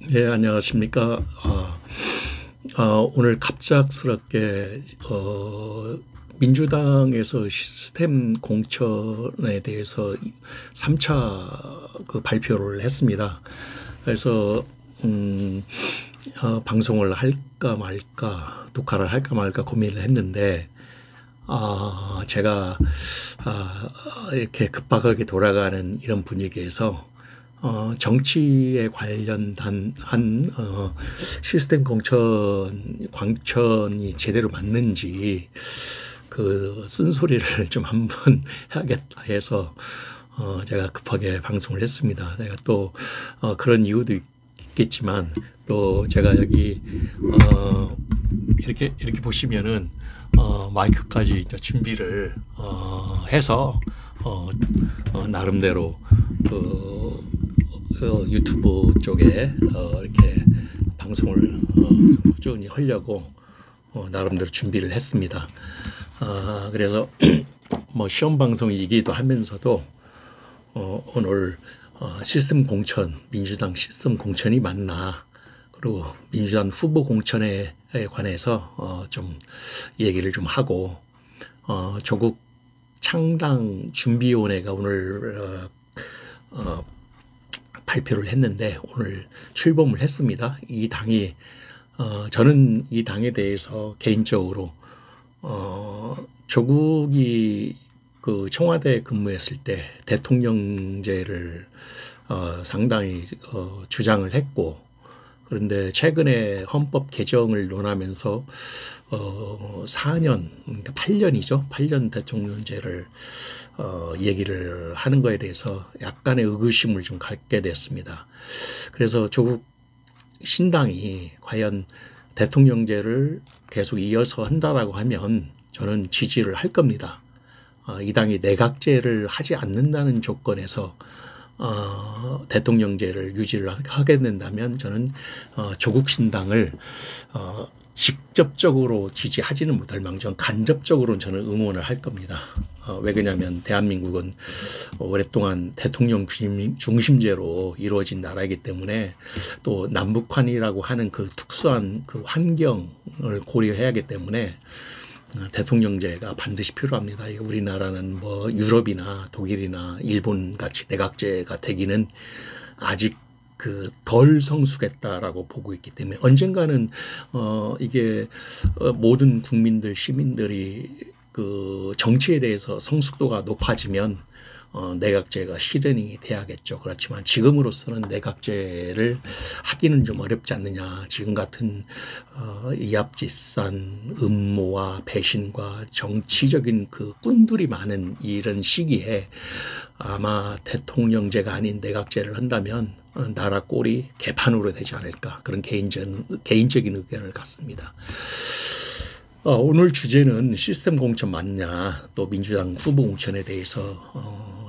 네, 안녕하십니까. 오늘 갑작스럽게 민주당에서 시스템 공천에 대해서 3차 그 발표를 했습니다. 그래서 방송을 할까 말까, 녹화를 할까 말까 고민을 했는데 제가 이렇게 급박하게 돌아가는 이런 분위기에서 정치에 관련한 시스템 광천이 제대로 맞는지 그 쓴소리를 좀 한번 해야겠다 해서 제가 급하게 방송을 했습니다. 제가 또 그런 이유도 있겠지만 또 제가 여기 이렇게 보시면은 마이크까지 이제 준비를 해서 나름대로 유튜브 쪽에 이렇게 방송을 꾸준히 하려고 나름대로 준비를 했습니다. 그래서 뭐 시험 방송이기도 하면서도 오늘 시스템 공천, 민주당 시스템 공천이 맞나, 그리고 민주당 후보 공천에 관해서 좀 얘기를 좀 하고, 조국 창당 준비위원회가 오늘 발표를 했는데 오늘 출범을 했습니다. 이 당이 저는 이 당에 대해서 개인적으로 조국이 그 청와대에 근무했을 때 대통령제를 상당히 주장을 했고, 그런데 최근에 헌법 개정을 논하면서 4년, 그러니까 8년이죠. 8년 대통령제를 얘기를 하는 거에 대해서 약간의 의구심을 좀 갖게 됐습니다. 그래서 조국 신당이 과연 대통령제를 계속 이어서 한다라고 하면 저는 지지를 할 겁니다. 이 당이 내각제를 하지 않는다는 조건에서 대통령제를 유지를 하게 된다면 저는 조국 신당을 직접적으로 지지하지는 못할 망정 간접적으로 저는 응원을 할 겁니다. 왜 그러냐면 대한민국은 오랫동안 대통령 중심제로 이루어진 나라이기 때문에, 또 남북한이라고 하는 그 특수한 그 환경을 고려해야 하기 때문에 대통령제가 반드시 필요합니다. 우리나라는 뭐 유럽이나 독일이나 일본 같이 내각제가 되기는 아직 그 덜 성숙했다라고 보고 있기 때문에 언젠가는 이게 모든 국민들, 시민들이 그 정치에 대해서 성숙도가 높아지면 내각제가 실현이 돼야겠죠. 그렇지만 지금으로서는 내각제를 하기는 좀 어렵지 않느냐. 지금 같은 이합집산, 음모와 배신과 정치적인 그 꾼들이 많은 이런 시기에 아마 대통령제가 아닌 내각제를 한다면 나라 꼴이 개판으로 되지 않을까, 그런 개인적인 의견을 갖습니다. 오늘 주제는 시스템 공천 맞냐, 또 민주당 후보 공천에 대해서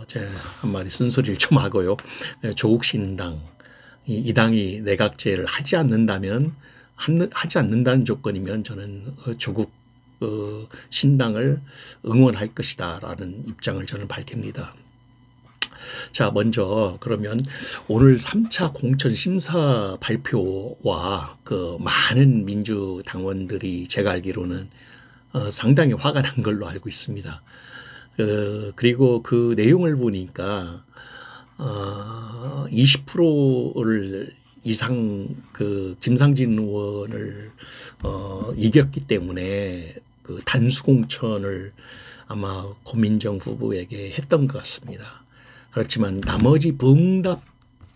제가 한마디 쓴소리를 좀 하고요. 조국 신당, 이 당이 내각제를 하지 않는다면, 하지 않는다는 조건이면 저는 조국 신당을 응원할 것이다라는 입장을 저는 밝힙니다. 자, 먼저 그러면 오늘 3차 공천 심사 발표와 그 많은 민주당원들이 제가 알기로는 상당히 화가 난 걸로 알고 있습니다. 그리고 그 내용을 보니까 20%를 이상 그 김상진 의원을 이겼기 때문에 그 단수 공천을 아마 고민정 후보에게 했던 것 같습니다. 그렇지만 나머지 부응답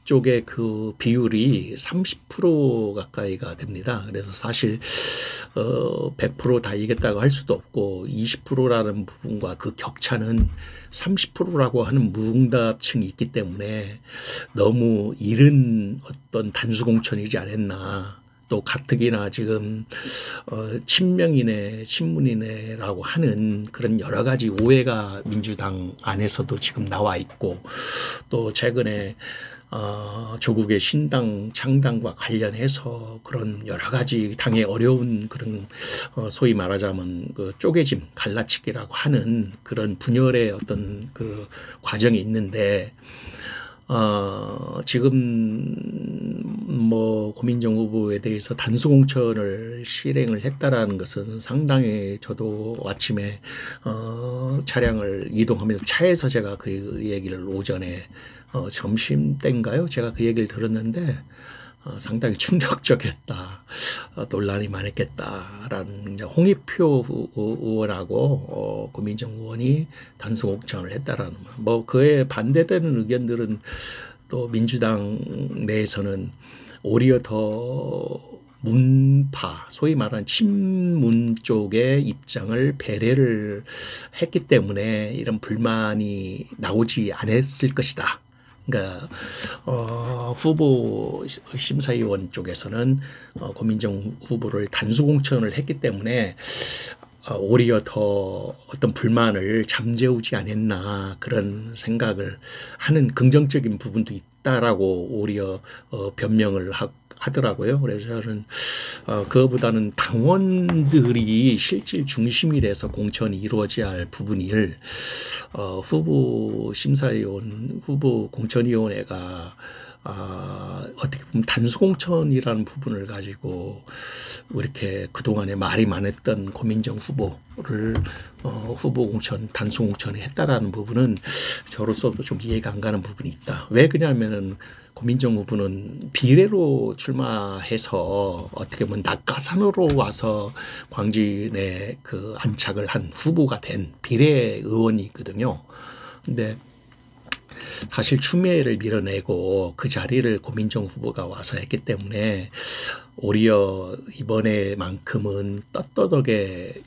쪽의 그 비율이 30% 가까이가 됩니다. 그래서 사실 100% 다 이겼다고 할 수도 없고, 20%라는 부분과 그 격차는 30%라고 하는 무응답층이 있기 때문에 너무 이른 어떤 단수 공천이지 않았나. 또 가뜩이나 지금 친명이네, 친문이네라고 하는 그런 여러 가지 오해가 민주당 안에서도 지금 나와 있고, 또 최근에 조국의 신당 창당과 관련해서 그런 여러 가지 당의 어려운 그런 소위 말하자면 그 쪼개짐, 갈라치기라고 하는 그런 분열의 어떤 그 과정이 있는데, 지금 뭐 고민정 후보에 대해서 단수공천을 실행을 했다라는 것은 상당히 저도 아침에 차량을 이동하면서 차에서 제가 그 얘기를 오전에 점심 때인가요? 제가 그 얘기를 들었는데 상당히 충격적이었다. 논란이 많았겠다라는 홍익표 의원하고 고민정 의원이 단수공천을 했다라는 뭐 그에 반대되는 의견들은 또 민주당 내에서는 오히려 더 문파, 소위 말하는 친문 쪽의 입장을 배려를 했기 때문에 이런 불만이 나오지 않았을 것이다. 그러니까 후보 심사위원 쪽에서는 고민정 후보를 단수공천을 했기 때문에 오히려 더 어떤 불만을 잠재우지 않았나 그런 생각을 하는 긍정적인 부분도 있다라고 오히려 변명을 하더라고요. 그래서 저는 그거보다는 당원들이 실질 중심이 돼서 공천이 이루어져야 할 부분을 후보 심사위원, 후보 공천위원회가 어떻게 보면 단수공천이라는 부분을 가지고 이렇게 그동안에 말이 많았던 고민정 후보를 후보 공천, 단수공천에 했다라는 부분은 저로서도 좀 이해가 안 가는 부분이 있다. 왜 그러냐면은 고민정 후보는 비례로 출마해서 어떻게 보면 낙하산으로 와서 광진에 그 안착을 한 후보가 된 비례 의원이거든요. 근데 사실 추미애를 밀어내고 그 자리를 고민정 후보가 와서 했기 때문에 오히려 이번에만큼은 떳떳하게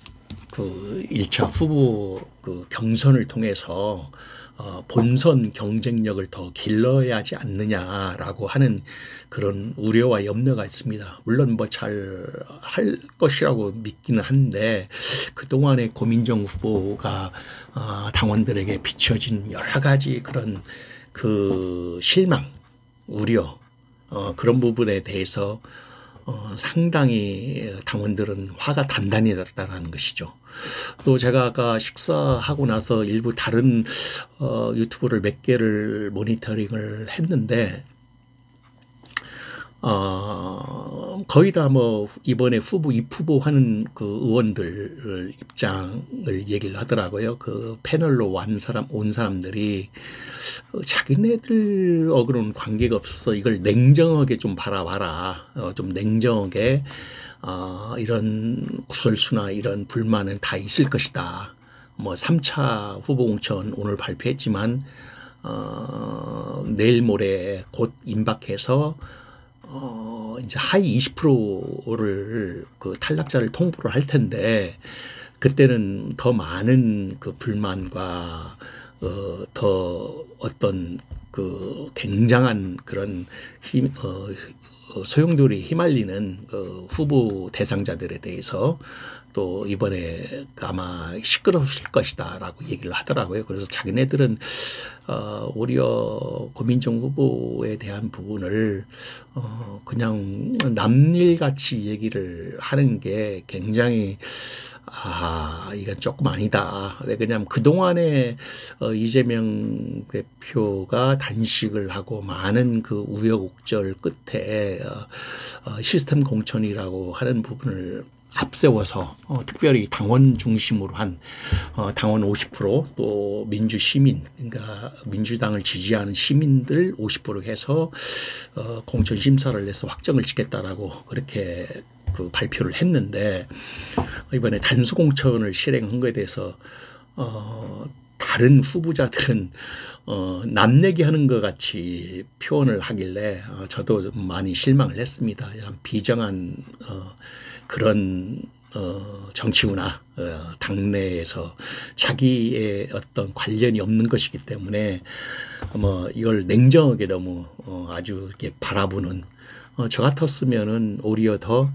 그 1차 후보 그 경선을 통해서 본선 경쟁력을 더 길러야 하지 않느냐라고 하는 그런 우려와 염려가 있습니다. 물론 뭐 잘 할 것이라고 믿기는 한데 그동안의 고민정 후보가 당원들에게 비춰진 여러 가지 그런 그 실망, 우려 그런 부분에 대해서 상당히 당원들은 화가 단단히 났다는 것이죠. 또 제가 아까 식사하고 나서 일부 다른 유튜브를 몇 개를 모니터링을 했는데 거의 다 뭐 이번에 후보 입후보 하는 그 의원들 입장을 얘기를 하더라고요. 그 패널로 온 사람들이 자기네들하고는 관계가 없어서 이걸 냉정하게 좀 바라봐라. 좀 냉정하게 이런 구설수나 이런 불만은 다 있을 것이다. 뭐 3차 후보 공천 오늘 발표했지만 내일 모레 곧 임박해서 이제 하위 20%를 그 탈락자를 통보를 할 텐데 그때는 더 많은 그 불만과 더 어떤 그 굉장한 그런 소용돌이 휘말리는 후보 대상자들에 대해서 또 이번에 아마 시끄러우실 것이다라고 얘기를 하더라고요. 그래서 자기네들은 오히려 고민정 후보에 대한 부분을 그냥 남일같이 얘기를 하는 게 굉장히 이건 조금 아니다. 왜 그러냐면 그동안에 이재명 대표가 단식을 하고 많은 그 우여곡절 끝에 시스템 공천이라고 하는 부분을 앞세워서 특별히 당원 중심으로 한 당원 50%또 민주 시민 그러니까 민주당을 지지하는 시민들 50% 해서 공천 심사를 해서 확정을 짓겠다라고 그렇게 그 발표를 했는데 이번에 단수 공천을 실행한 것에 대해서 다른 후보자들은 남 얘기하는 것 같이 표현을 하길래 저도 좀 많이 실망을 했습니다. 비정한 그런 정치구나. 당내에서 자기의 어떤 관련이 없는 것이기 때문에 뭐 이걸 냉정하게 너무 아주 이렇게 바라보는 저 같았으면은 오히려 더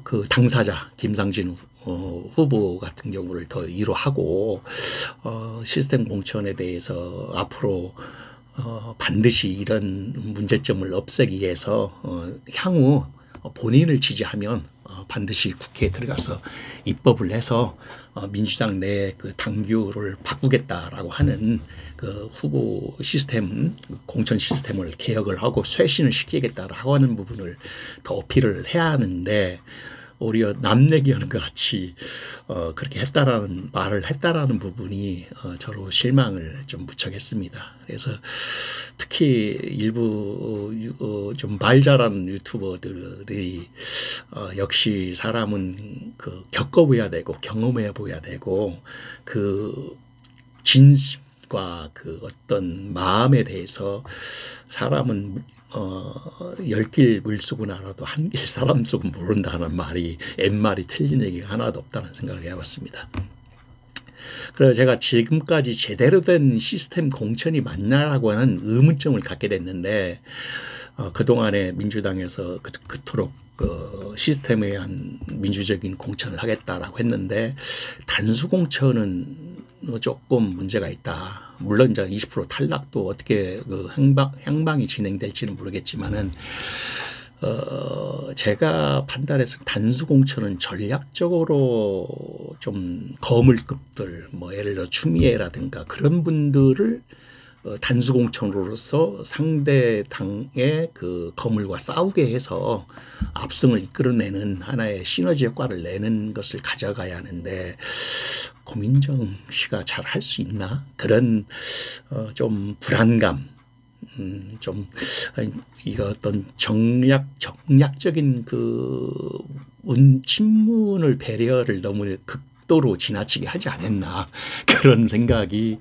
그 당사자 김상진 후보 같은 경우를 더 위로하고 시스템 공천에 대해서 앞으로 반드시 이런 문제점을 없애기 위해서 향후 본인을 지지하면 반드시 국회에 들어가서 입법을 해서 민주당 내 그 당규를 바꾸겠다라고 하는 그 후보 시스템, 공천 시스템을 개혁을 하고 쇄신을 시키겠다라고 하는 부분을 더 어필을 해야 하는데, 오히려 남내기하는 것 같이 그렇게 했다라는 말을 했다라는 부분이 저로 실망을 좀 무척 했습니다. 그래서 특히 일부 좀 말 잘하는 유튜버들이 역시 사람은 그 겪어봐야 되고 경험해 봐야 되고 그 진심과 그 어떤 마음에 대해서 사람은 10길 물속은 알아도 한 길 사람 속은 모른다는 말이 옛말이 틀린 얘기가 하나도 없다는 생각을 해봤습니다. 그래서 제가 지금까지 제대로 된 시스템 공천이 맞냐라고 하는 의문점을 갖게 됐는데, 그동안에 민주당에서 그토록 그 시스템에 의한 민주적인 공천을 하겠다라고 했는데, 단수 공천은 조금 문제가 있다. 물론 이제 20% 탈락도 어떻게 그 향방이 진행될지는 모르겠지만은, 제가 판단해서 단수 공천은 전략적으로 좀 거물급들, 뭐 예를 들어 추미애라든가 그런 분들을 단수 공천으로서 상대 당의 그 거물과 싸우게 해서 압승을 이끌어내는 하나의 시너지 효과를 내는 것을 가져가야 하는데, 고민정 씨가 잘 할 수 있나? 그런 좀 불안감, 좀 이거 어떤 정략적인 그 친문을 배려를 너무 극도로 지나치게 하지 않았나, 그런 생각이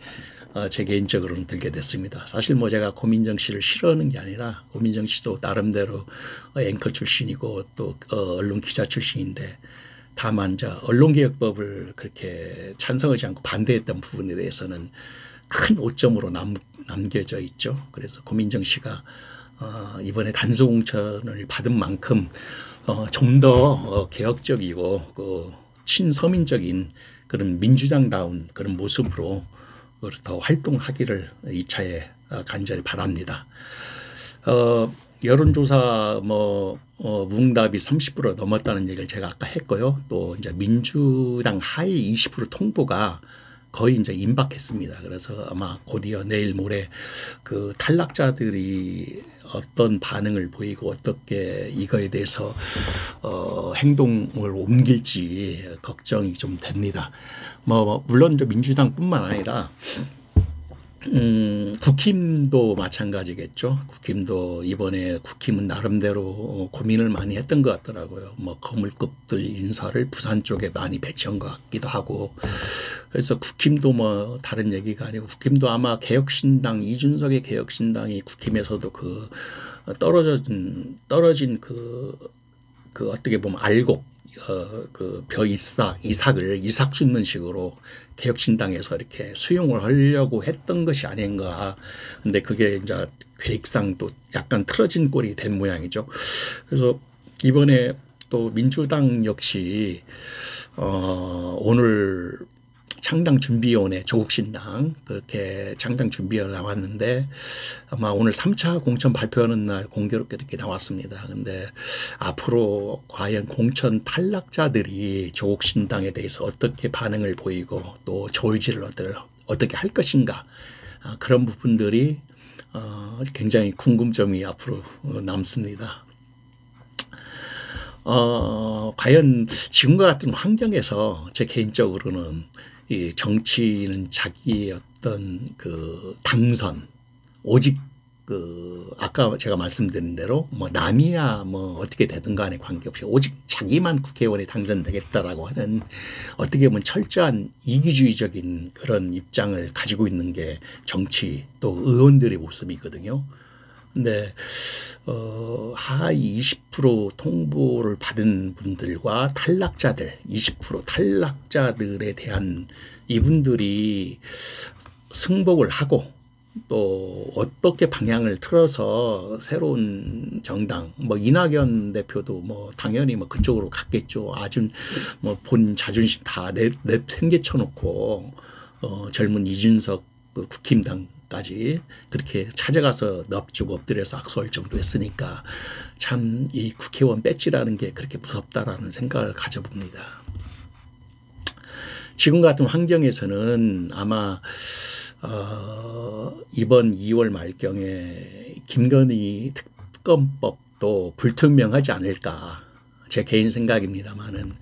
제 개인적으로는 들게 됐습니다. 사실 뭐 제가 고민정 씨를 싫어하는 게 아니라, 고민정 씨도 나름대로 앵커 출신이고 또 언론 기자 출신인데, 다만 이제 언론개혁법을 그렇게 찬성하지 않고 반대했던 부분에 대해서는 큰 오점으로 남겨져 있죠. 그래서 고민정 씨가 이번에 단수 공천을 받은 만큼 좀 더 개혁적이고 그 친서민적인 그런 민주당다운 그런 모습으로 더 활동하기를 이 차에 간절히 바랍니다. 여론조사 응답이 30% 넘었다는 얘기를 제가 아까 했고요. 또 이제 민주당 하위 20% 통보가 거의 이제 임박했습니다. 그래서 아마 곧이어 내일 모레 그 탈락자들이 어떤 반응을 보이고 어떻게 이거에 대해서 행동을 옮길지 걱정이 좀 됩니다. 물론 이제 민주당뿐만 아니라 국힘도 마찬가지겠죠. 국힘도 이번에 국힘은 나름대로 고민을 많이 했던 것 같더라고요. 거물급들 인사를 부산 쪽에 많이 배치한 것 같기도 하고. 그래서 국힘도 다른 얘기가 아니고, 국힘도 아마 개혁신당, 이준석의 개혁신당이 국힘에서도 그 떨어진 그 어떻게 보면 알곡, 그 이삭을 이삭 줍는 식으로 개혁신당에서 이렇게 수용을 하려고 했던 것이 아닌가. 근데 그게 이제 계획상 또 약간 틀어진 꼴이 된 모양이죠. 그래서 이번에 또 민주당 역시 오늘 창당준비위원회, 조국신당 그렇게 창당준비위원회 나왔는데, 아마 오늘 3차 공천 발표하는 날 공교롭게 이렇게 나왔습니다. 근데 앞으로 과연 공천 탈락자들이 조국신당에 대해서 어떻게 반응을 보이고 또 조의지를 어떻게 할 것인가, 그런 부분들이 굉장히 궁금점이 앞으로 남습니다. 과연 지금과 같은 환경에서 제 개인적으로는 이 정치는 자기의 어떤 그 당선, 오직 그 아까 제가 말씀드린 대로 남이야 어떻게 되든 간에 관계없이 오직 자기만 국회의원에 당선되겠다라고 하는, 어떻게 보면 철저한 이기주의적인 그런 입장을 가지고 있는 게 정치 또 의원들의 모습이거든요. 근데 하위 20% 통보를 받은 분들과 탈락자들 20% 탈락자들에 대한 이분들이 승복을 하고 또 어떻게 방향을 틀어서 새로운 정당, 이낙연 대표도 당연히 그쪽으로 갔겠죠. 아주 본 자존심 다 내팽개쳐 놓고 젊은 이준석 그 국힘당까지 그렇게 찾아가서 넙죽 엎드려서 악수할 정도 했으니까, 참 이 국회의원 배지라는 게 그렇게 무섭다라는 생각을 가져봅니다. 지금 같은 환경에서는 아마 이번 2월 말경에 김건희 특검법도 불투명하지 않을까, 제 개인 생각입니다만은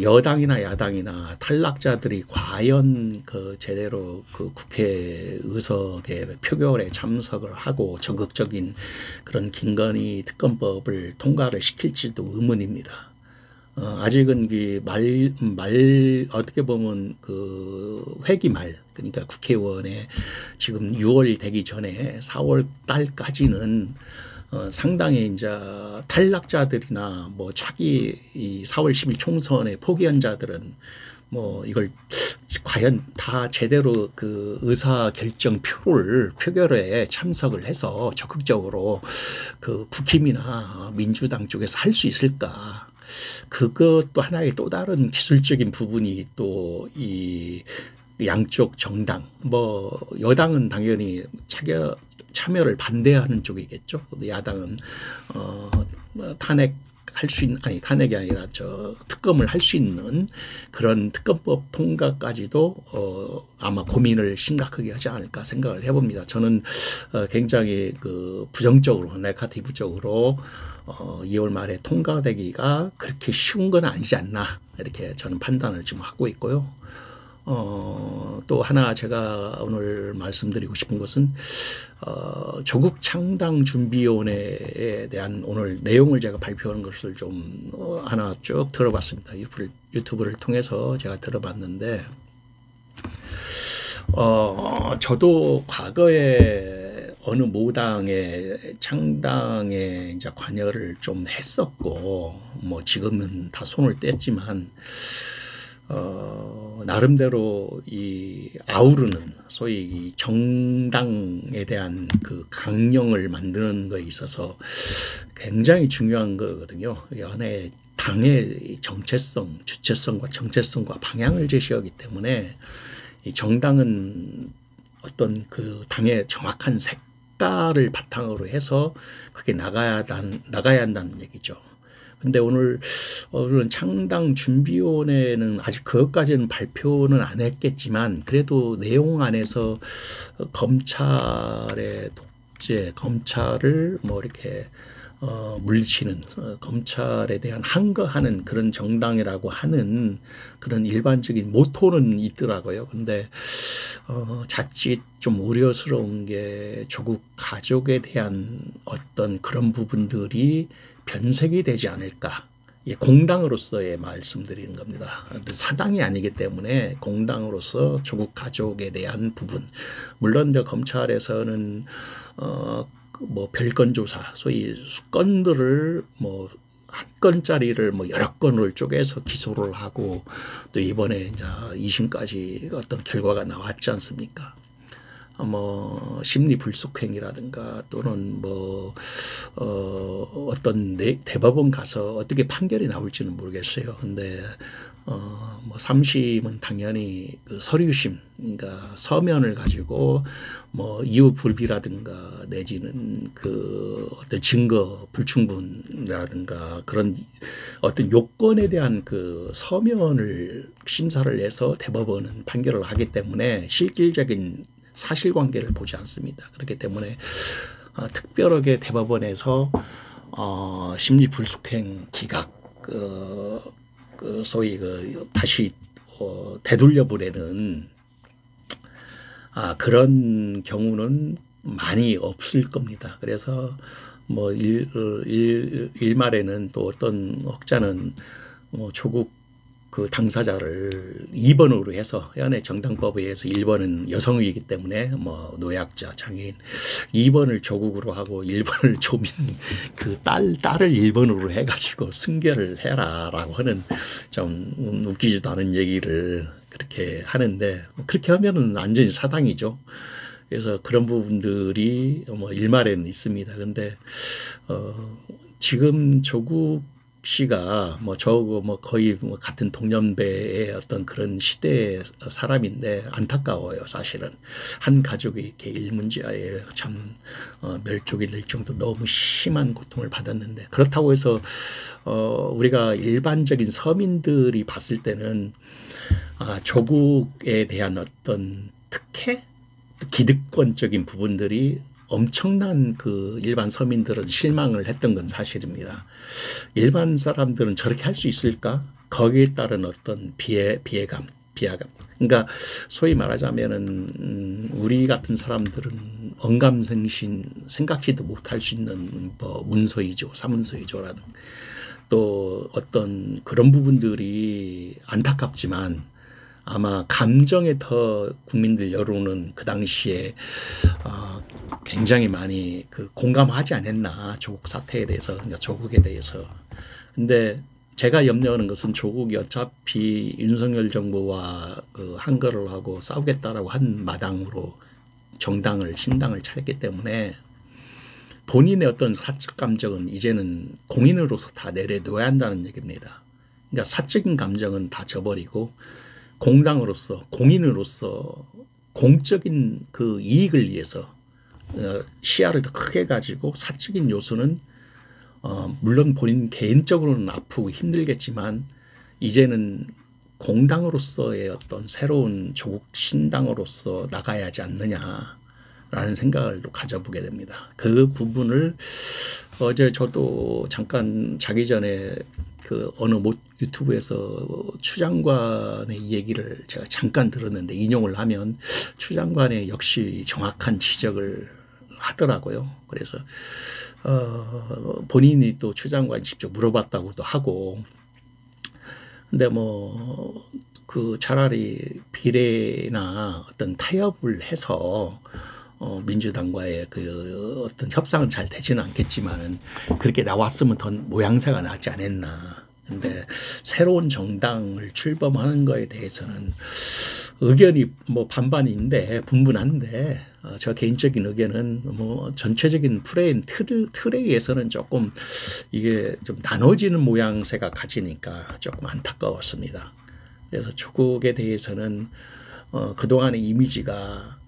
여당이나 야당이나 탈락자들이 과연 제대로 국회 의석의 표결에 참석을 하고 적극적인 그런 김건희 특검법을 통과를 시킬지도 의문입니다. 아직은 어떻게 보면 회기 말, 그러니까 국회의원에 지금 6월 되기 전에 4월 달까지는 상당히 이제 탈락자들이나 뭐 차기 이 4월 10일 총선에 포기한 자들은 뭐 이걸 과연 다 제대로 의사결정표를 표결에 참석을 해서 적극적으로 국힘이나 민주당 쪽에서 할 수 있을까? 그것도 하나의 또 다른 기술적인 부분이 또 이 양쪽 정당, 뭐 여당은 당연히 참여를 반대하는 쪽이겠죠. 야당은 탄핵할 수 있는, 아니 탄핵이 아니라 특검을 할 수 있는 그런 특검법 통과까지도 아마 고민을 심각하게 하지 않을까 생각을 해봅니다. 저는 굉장히 부정적으로, 네거티브적으로 2월 말에 통과되기가 그렇게 쉬운 건 아니지 않나, 이렇게 저는 판단을 지금 하고 있고요. 또 하나 제가 오늘 말씀드리고 싶은 것은 조국 창당 준비위원회에 대한 오늘 내용을 제가 발표하는 것을 좀 하나 쭉 들어봤습니다. 유튜브를 통해서 제가 들어봤는데 저도 과거에 어느 모당의 창당에 이제 관여를 좀 했었고, 뭐 지금은 다 손을 뗐지만 나름대로 이 아우르는 소위 이 정당에 대한 강령을 만드는 거에 있어서 굉장히 중요한 거거든요. 이 안에 당의 정체성, 주체성과 정체성과 방향을 제시하기 때문에 이 정당은 어떤 당의 정확한 색깔을 바탕으로 해서 그게 나가야 한다는 얘기죠. 근데 오늘 창당 준비위원회는 아직 그것까지는 발표는 안 했겠지만, 그래도 내용 안에서 검찰의 독재, 검찰을 뭐 이렇게 물리치는, 검찰에 대한 항거하는 그런 정당이라고 하는 그런 일반적인 모토는 있더라고요. 근데 자칫 좀 우려스러운 게 조국 가족에 대한 어떤 그런 부분들이 변색이 되지 않을까. 공당으로서의 말씀드리는 겁니다. 사당이 아니기 때문에 공당으로서 조국 가족에 대한 부분, 물론 검찰에서는 뭐 별건 조사, 소위 수건들을 뭐 한 건짜리를 뭐 여러 건을 쪼개서 기소를 하고, 또 이번에 이제 2심까지 어떤 결과가 나왔지 않습니까? 뭐 심리 불속행이라든가 또는 뭐 어떤 대법원 가서 어떻게 판결이 나올지는 모르겠어요. 근데 뭐 3심은 당연히 서류심, 그러니까 서면을 가지고 뭐 이유 불비라든가 내지는 어떤 증거 불충분이라든가 그런 어떤 요건에 대한 서면을 심사를 해서 대법원은 판결을 하기 때문에 실질적인 사실관계를 보지 않습니다. 그렇기 때문에 특별하게 대법원에서 심리 불속행 기각, 소위 다시 되돌려 보내는 그런 경우는 많이 없을 겁니다. 그래서 뭐 일말에는 또 어떤 학자는 조국 당사자를 2번으로 해서, 현행 정당법에 의해서 1번은 여성이기 때문에 뭐 노약자, 장애인, 2번을 조국으로 하고 1번을 조민, 딸을 1번으로 해가지고 승계를 해라라고 하는 좀 웃기지도 않은 얘기를 그렇게 하는데, 그렇게 하면은 완전히 사당이죠. 그래서 그런 부분들이 뭐 일말에는 있습니다. 근데 지금 조국 씨가 뭐 저하고 뭐 거의 뭐 같은 동년배의 어떤 그런 시대의 사람인데 안타까워요. 사실은 한 가족이 이렇게 일문제하에 참 멸족이 될 정도 너무 심한 고통을 받았는데, 그렇다고 해서 우리가 일반적인 서민들이 봤을 때는 조국에 대한 어떤 특혜, 기득권적인 부분들이 엄청난 그 일반 서민들은 실망을 했던 건 사실입니다. 일반 사람들은 저렇게 할 수 있을까? 거기에 따른 어떤 비하감. 그러니까 소위 말하자면은 우리 같은 사람들은 언감생심 생각지도 못할 수 있는 뭐 문서이죠, 사문서이죠라는 또 어떤 그런 부분들이 안타깝지만, 아마 감정에 더 국민들 여론은 그 당시에 굉장히 많이 그 공감하지 않았나, 조국 사태에 대해서, 그러니까 조국에 대해서. 근데 제가 염려하는 것은 조국이 어차피 윤석열 정부와 그 한거를 하고 싸우겠다라고 한 마당으로 신당을 차렸기 때문에 본인의 어떤 사적 감정은 이제는 공인으로서 다 내려놓아야 한다는 얘기입니다. 그러니까 사적인 감정은 다 져버리고 공당으로서, 공인으로서 공적인 그 이익을 위해서 시야를 더 크게 가지고 사적인 요소는 물론 본인 개인적으로는 아프고 힘들겠지만 이제는 공당으로서의 어떤 새로운 조국 신당으로서 나가야 하지 않느냐라는 생각을 가져보게 됩니다. 그 부분을 어제 저도 잠깐 자기 전에 그 어느 유튜브에서 추 장관의 이 얘기를 제가 잠깐 들었는데, 인용을 하면 추 장관의 역시 정확한 지적을 하더라고요. 그래서 본인이 또 추 장관이 직접 물어봤다고도 하고, 근데 뭐 그 차라리 비례나 어떤 타협을 해서 민주당과의 그 어떤 협상은 잘 되지는 않겠지만 그렇게 나왔으면 더 모양새가 낫지 않았나. 근데 새로운 정당을 출범하는 거에 대해서는 의견이 뭐 반반인데 분분한데, 저 개인적인 의견은 뭐 전체적인 프레임 틀에 의해서는 조금 이게 좀 나눠지는 모양새가 가지니까 조금 안타까웠습니다. 그래서 조국에 대해서는 그동안의 이미지가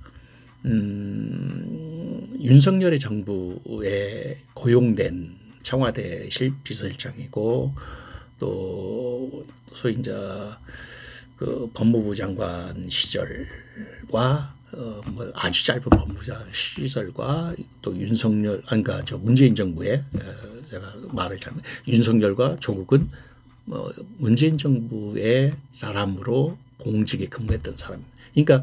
윤석열의 정부에 고용된 청와대 비서실장이고, 또 소위 이제 그 법무부 장관 시절과 뭐 아주 짧은 법무부 장관 시절과 또 윤석열, 그러니까 저 문재인 정부의 제가 말을 잘못, 윤석열과 조국은 문재인 정부의 사람으로 공직에 근무했던 사람. 그러니까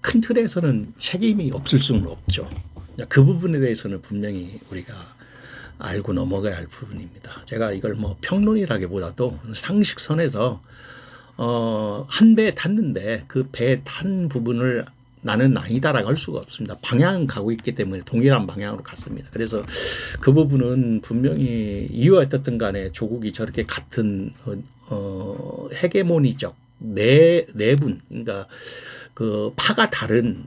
큰 틀에서는 책임이 없을 수는 없죠. 그 부분에 대해서는 분명히 우리가 알고 넘어가야 할 부분입니다. 제가 이걸 뭐 평론이라기보다도 상식선에서 한 배에 탔는데 그 배에 탄 부분을 나는 아니다라고 할 수가 없습니다. 방향은 가고 있기 때문에 동일한 방향으로 갔습니다. 그래서 그 부분은 분명히 이유가 어떻든 간에 조국이 저렇게 같은 헤게모니적 내분, 그러니까 그 파가 다른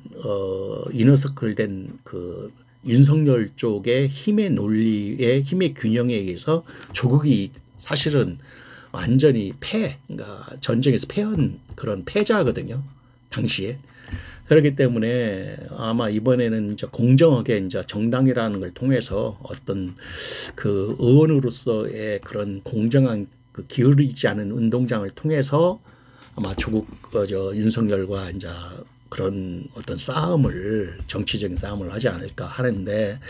이너서클 된 그 윤석열 쪽의 힘의 논리의 힘의 균형에 의해서 조국이 사실은 완전히 그러니까 전쟁에서 패한 그런 패자거든요, 당시에. 그렇기 때문에 아마 이번에는 이제 공정하게 이제 정당이라는 걸 통해서 어떤 그 의원으로서의 그런 공정한 그 기울이지 않은 운동장을 통해서 아마 조국 윤석열과 이제 그런 어떤 싸움을, 정치적인 싸움을 하지 않을까 하는데,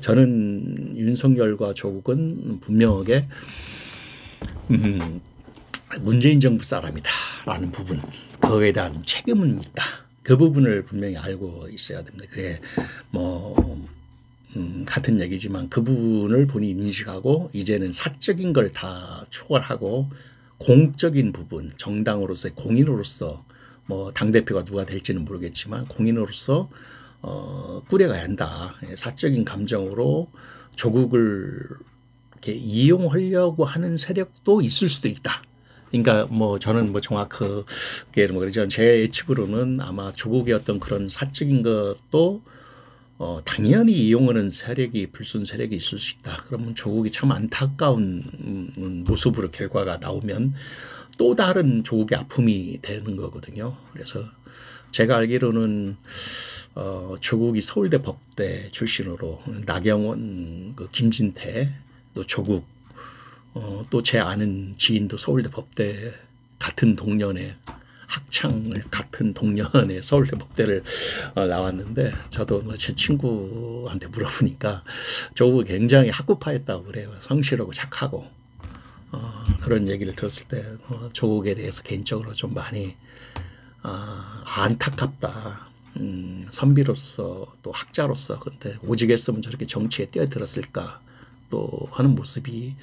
저는 윤석열과 조국은 분명하게 문재인 정부 사람이다라는 부분, 그거에 대한 책임은 있다. 그 부분을 분명히 알고 있어야 됩니다. 그게 뭐 같은 얘기지만 그 부분을 본인이 인식하고 이제는 사적인 걸 다 초월하고 공적인 부분, 정당으로서의 공인으로서, 뭐 당대표가 누가 될지는 모르겠지만 공인으로서 꾸려가야 한다. 사적인 감정으로 조국을 이렇게 이용하려고 하는 세력도 있을 수도 있다. 그러니까 뭐 저는 뭐 정확하게 뭐 그러지만 제 예측으로는 아마 조국의 어떤 그런 사적인 것도 당연히 이용하는 세력이 불순 세력이 있을 수 있다. 그러면 조국이 참 안타까운 모습으로 결과가 나오면 또 다른 조국의 아픔이 되는 거거든요. 그래서 제가 알기로는 조국이 서울대 법대 출신으로 나경원, 김진태, 또 조국, 또 제 아는 지인도 서울대 법대 같은 동년에 학창을 같은 동년에 서울대 법대를 나왔는데 저도 제 친구한테 물어보니까 조국이 굉장히 학구파였다고 그래요. 성실하고 착하고 그런 얘기를 들었을 때 조국에 대해서 개인적으로 좀 많이 안타깝다. 선비로서 또 학자로서 근데 오직 했으면 저렇게 정치에 뛰어들었을까 또 하는 모습이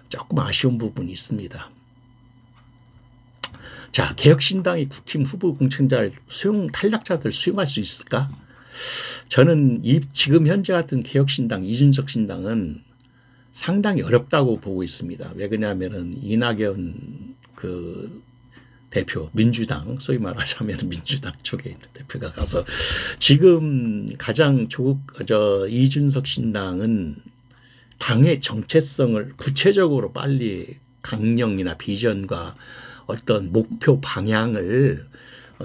조금 아쉬운 부분이 있습니다. 자, 개혁신당이 국힘 후보 공천자를 탈락자들 수용할 수 있을까? 저는 지금 현재 같은 개혁신당, 이준석 신당은 상당히 어렵다고 보고 있습니다. 왜 그러냐면은 이낙연 대표, 민주당, 소위 말하자면 민주당 쪽에 있는 대표가 가서 지금 가장 이준석 신당은 당의 정체성을 구체적으로 빨리 강령이나 비전과 어떤 목표 방향을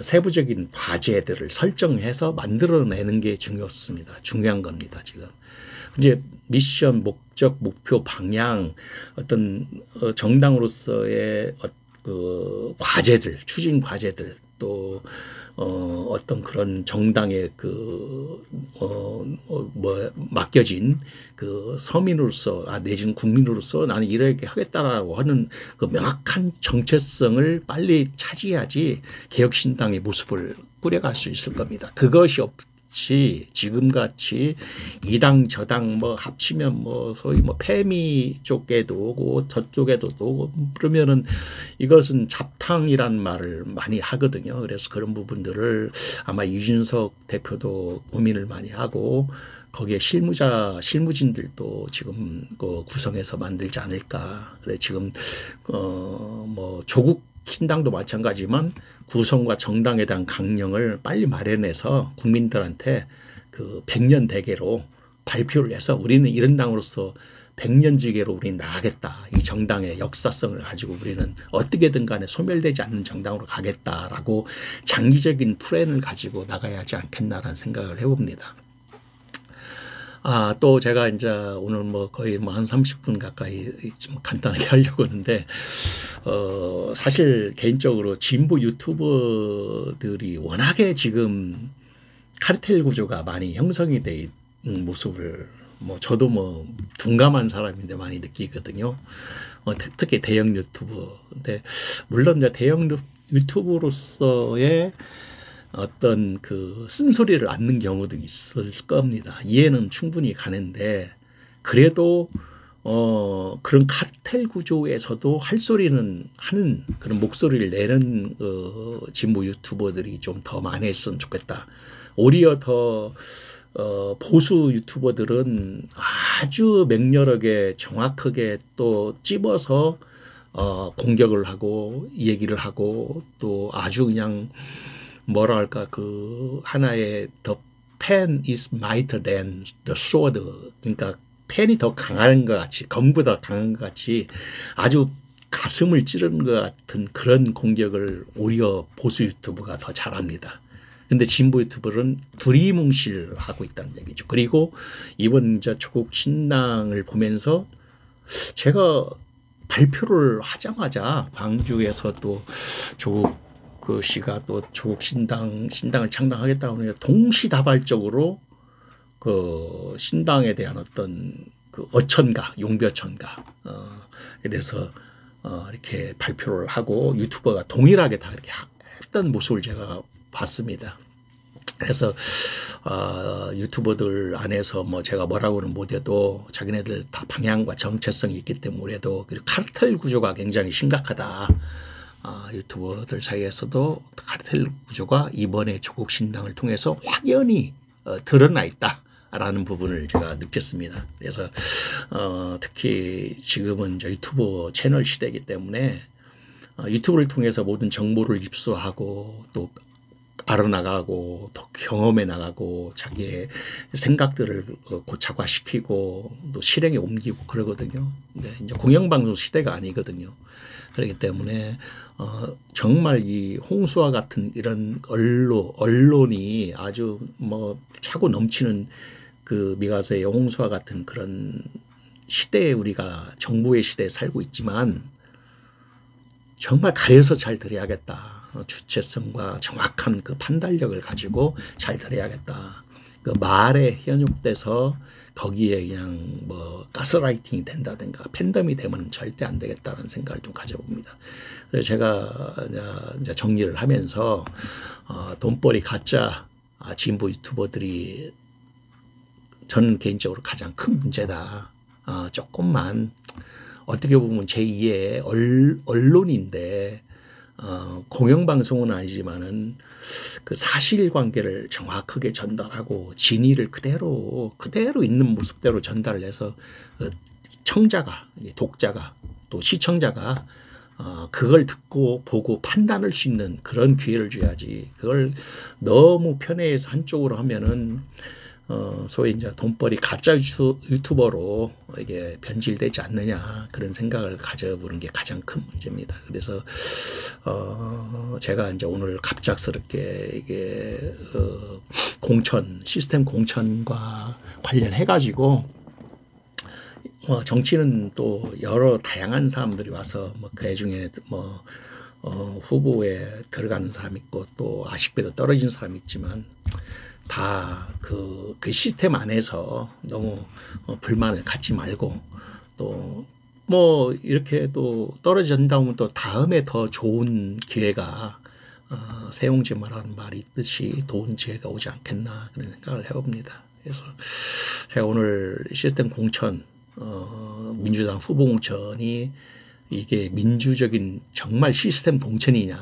세부적인 과제들을 설정해서 만들어내는 게 중요한 겁니다. 지금 이제 미션, 목적, 목표, 방향, 어떤 정당으로서의 과제들, 추진 과제들, 또 어떤 그런 정당의 맡겨진 서민으로서 내지는 국민으로서 나는 이렇게 하겠다라고 하는 명확한 정체성을 빨리 차지해야지 개혁신당의 모습을 꾸려갈 수 있을 겁니다. 그것이 지금같이 이당 저당 합치면 소위 페미 쪽에도 오고 저쪽에도 오고 그러면은 이것은 잡탕이란 말을 많이 하거든요. 그래서 그런 부분들을 아마 이준석 대표도 고민을 많이 하고 거기에 실무진들도 지금 구성해서 만들지 않을까. 그래 지금 조국 신당도 마찬가지지만 구성과 정당에 대한 강령을 빨리 마련해서 국민들한테 100년 대계로 발표를 해서 우리는 이런 당으로서 100년지계로 우리는 나가겠다. 이 정당의 역사성을 가지고 우리는 어떻게든 간에 소멸되지 않는 정당으로 가겠다라고 장기적인 플랜을 가지고 나가야 하지 않겠나라는 생각을 해봅니다. 또 제가 이제 오늘 거의 한 30분 가까이 좀 간단하게 하려고 하는데, 사실 개인적으로 진보 유튜버들이 워낙에 지금 카르텔 구조가 많이 형성이 돼 있는 모습을 저도 둔감한 사람인데 많이 느끼거든요. 특히 대형 유튜버. 근데 물론 이제 대형 유튜버로서의 어떤 쓴소리를 않는 경우도 있을 겁니다. 이해는 충분히 가는데 그래도 그런 카르텔 구조에서도 할 소리는 하는 그런 목소리를 내는 진보 유튜버들이 좀 더 많이 했으면 좋겠다. 오히려 더 보수 유튜버들은 아주 맹렬하게 정확하게 또 찝어서 공격을 하고 얘기를 하고 또 아주 그냥 뭐랄까 하나의 the pen is mightier than the sword. 그러니까 펜이 더 강한 것 같이 검보다 강한 것 같이 아주 가슴을 찌르는 것 같은 그런 공격을 오히려 보수 유튜브가 더 잘합니다. 근데 진보 유튜버는 두리뭉실하고 있다는 얘기죠. 그리고 이번 조국 신당을 보면서 제가 발표를 하자마자 광주에서 또 조국 씨가 또 조국 신당을 창당하겠다고 하니까 동시다발적으로 신당에 대한 어떤 어천가, 용벼천가, 그래서 이렇게 발표를 하고 유튜버가 동일하게 다 이렇게 했던 모습을 제가 봤습니다. 그래서 유튜버들 안에서 제가 뭐라고는 못해도 자기네들 다 방향과 정체성이 있기 때문에도 카르텔 구조가 굉장히 심각하다. 유튜버들 사이에서도 카르텔 구조가 이번에 조국 신당을 통해서 확연히 드러나 있다라는 부분을 제가 느꼈습니다. 그래서 특히 지금은 이제 유튜버 채널 시대이기 때문에 유튜브를 통해서 모든 정보를 입수하고 또 알아나가고 더 경험해 나가고 자기의 생각들을 고착화시키고 또 실행에 옮기고 그러거든요. 근데 이제 공영방송 시대가 아니거든요. 그렇기 때문에 정말 이 홍수와 같은 이런 언론이 아주 뭐 차고 넘치는 그 미가서의 홍수와 같은 그런 시대에 우리가 정보의 시대에 살고 있지만 정말 가려서 잘 들어야겠다. 주체성과 정확한 그 판단력을 가지고 잘 들어야겠다. 그 말에 현혹돼서 거기에 그냥 뭐 가스라이팅이 된다든가 팬덤이 되면 절대 안 되겠다는 생각을 좀 가져봅니다. 그래서 제가 이제 정리를 하면서 돈벌이 가짜 진보 유튜버들이 저는 개인적으로 가장 큰 문제다. 조금만 어떻게 보면 제2의 언론인데 공영방송은 아니지만은 그 사실관계를 정확하게 전달하고 진위를 그대로 있는 모습대로 전달을 해서 청자가 독자가 또 시청자가 그걸 듣고 보고 판단할 수 있는 그런 기회를 줘야지. 그걸 너무 편애해서 한쪽으로 하면은 소위 이제 돈벌이 가짜 유튜버로 이게 변질되지 않느냐 그런 생각을 가져보는 게 가장 큰 문제입니다. 그래서 제가 이제 오늘 갑작스럽게 이게 시스템 공천과 관련해 가지고 정치는 또 여러 다양한 사람들이 와서 뭐 그 중에 뭐 후보에 들어가는 사람 있고 또 아쉽게도 떨어진 사람 있지만 다 그 시스템 안에서 너무 불만을 갖지 말고 또 뭐 이렇게 또 떨어진다면 또 다음에 더 좋은 기회가 세용제 말하는 말이 있듯이 좋은 기회가 오지 않겠나 그런 생각을 해봅니다. 그래서 제가 오늘 시스템 공천 민주당 후보 공천이 이게 민주적인 정말 시스템 공천이냐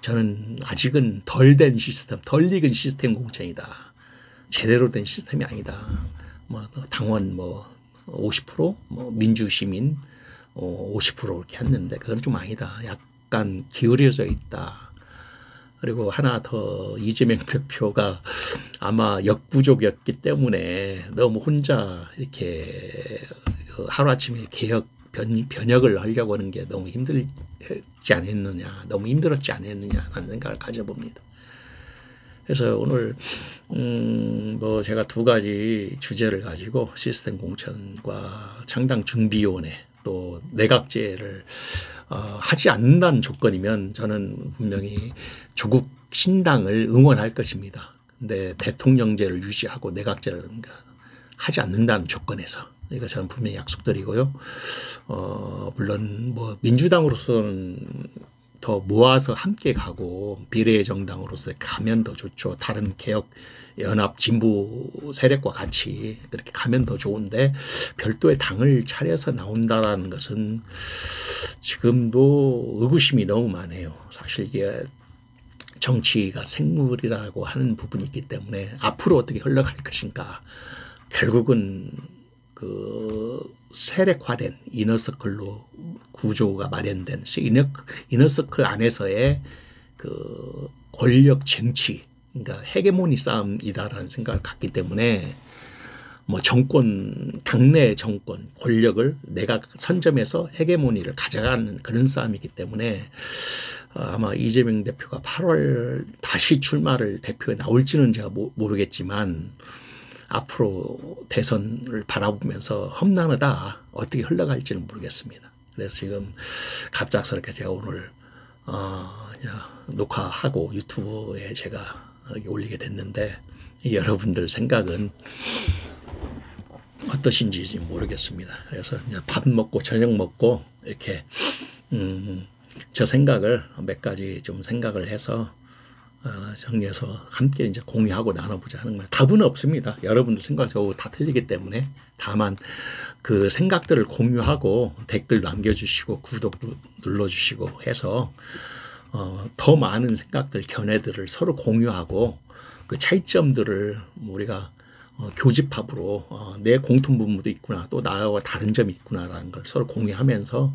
저는 아직은 덜 된 시스템, 덜 익은 시스템 공천이다. 제대로 된 시스템이 아니다. 뭐 당원 뭐 50%, 뭐 민주시민 50% 이렇게 했는데 그건 좀 아니다. 약간 기울여져 있다. 그리고 하나 더 이재명 대표가 아마 역부족이었기 때문에 너무 혼자 이렇게 하루아침에 변혁을 하려고 하는 게 너무 힘들지 않았느냐, 너무 힘들었지 않았느냐라는 생각을 가져봅니다. 그래서 오늘 뭐 제가 두 가지 주제를 가지고 시스템 공천과 창당 준비위원회 또 내각제를 하지 않는다는 조건이면 저는 분명히 조국 신당을 응원할 것입니다. 근데 대통령제를 유지하고 내각제를 하지 않는다는 조건에서 이거 저는 분명히 약속드리고요. 물론 뭐 민주당으로서는 더 모아서 함께 가고 비례 정당으로서 가면 더 좋죠. 다른 개혁 연합 진보 세력과 같이 그렇게 가면 더 좋은데 별도의 당을 차려서 나온다라는 것은 지금도 의구심이 너무 많아요. 사실 이게 정치가 생물이라고 하는 부분이 있기 때문에 앞으로 어떻게 흘러갈 것인가 결국은 그 세력화된 이너서클로 구조가 마련된 이너서클 안에서의 그 권력 쟁취, 그러니까 헤게모니 싸움이다라는 생각을 갖기 때문에 뭐 정권, 당내 정권, 권력을 내가 선점해서 헤게모니를 가져가는 그런 싸움이기 때문에 아마 이재명 대표가 8월 다시 출마를 대표에 나올지는 제가 모르겠지만 앞으로 대선을 바라보면서 험난하다 어떻게 흘러갈지는 모르겠습니다. 그래서 지금 갑작스럽게 제가 오늘 녹화하고 유튜브에 제가 올리게 됐는데 여러분들 생각은 어떠신지 모르겠습니다. 그래서 밥 먹고 저녁 먹고 이렇게 저 생각을 몇 가지 좀 생각을 해서 정리해서 함께 이제 공유하고 나눠보자 하는 말. 답은 없습니다. 여러분들 생각 저하고 다 틀리기 때문에 다만 그 생각들을 공유하고 댓글 남겨주시고 구독 눌러주시고 해서 더 많은 생각들 견해들을 서로 공유하고 그 차이점들을 우리가 교집합으로 내 공통 분모도 있구나, 또 나와 다른 점이 있구나라는 걸 서로 공유하면서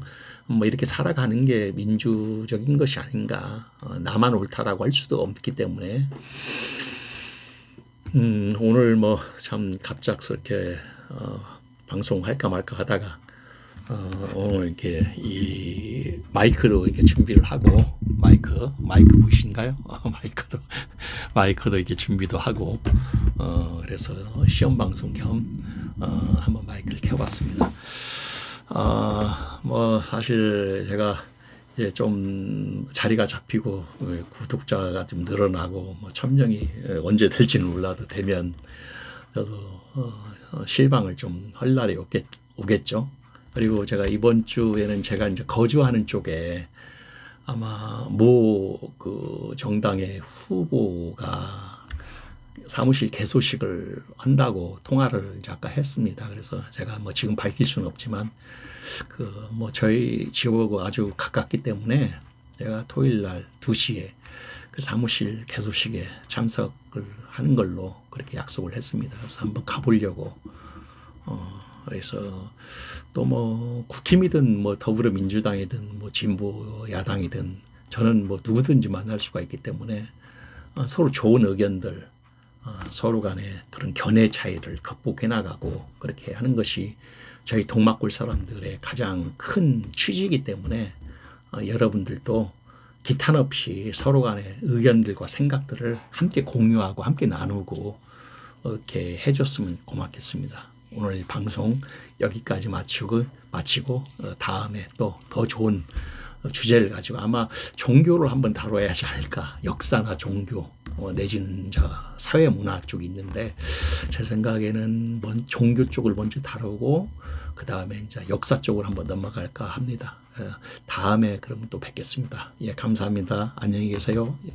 뭐 이렇게 살아가는 게 민주적인 것이 아닌가. 나만 옳다라고 할 수도 없기 때문에 오늘 뭐 참 갑작스럽게 방송할까 말까 하다가 오늘 이렇게 이 마이크도 이렇게 준비를 하고 마이크 보이신가요? 마이크도 이렇게 준비도 하고 그래서 시험 방송 겸 한번 마이크를 켜봤습니다. 뭐 사실 제가 이제 좀 자리가 잡히고 구독자가 좀 늘어나고 뭐 1000명이 언제 될지는 몰라도 되면 저도 실방을 좀 할 날이 오겠죠. 그리고 제가 이번 주에는 제가 이제 거주하는 쪽에 아마 그 정당의 후보가 사무실 개소식을 한다고 통화를 이제 아까 했습니다. 그래서 제가 뭐 지금 밝힐 수는 없지만 뭐 저희 지역하고 아주 가깝기 때문에 제가 토요일 날 2시에 그 사무실 개소식에 참석을 하는 걸로 그렇게 약속을 했습니다. 그래서 한번 가보려고. 그래서 또 뭐 국힘이든 뭐 더불어민주당이든 뭐 진보 야당이든 저는 뭐 누구든지 만날 수가 있기 때문에 서로 좋은 의견들, 서로 간의 그런 견해 차이를 극복해 나가고 그렇게 하는 것이 저희 동막골 사람들의 가장 큰 취지이기 때문에 여러분들도 기탄 없이 서로 간의 의견들과 생각들을 함께 공유하고 함께 나누고 이렇게 해줬으면 고맙겠습니다. 오늘 방송 여기까지 마치고 다음에 또 더 좋은 주제를 가지고 아마 종교를 한번 다뤄야 하지 않을까. 역사나 종교 내지는 사회문화 쪽이 있는데 제 생각에는 종교 쪽을 먼저 다루고 그 다음에 이제 역사 쪽으로 한번 넘어갈까 합니다. 다음에 그러면 또 뵙겠습니다. 예, 감사합니다. 안녕히 계세요. 예.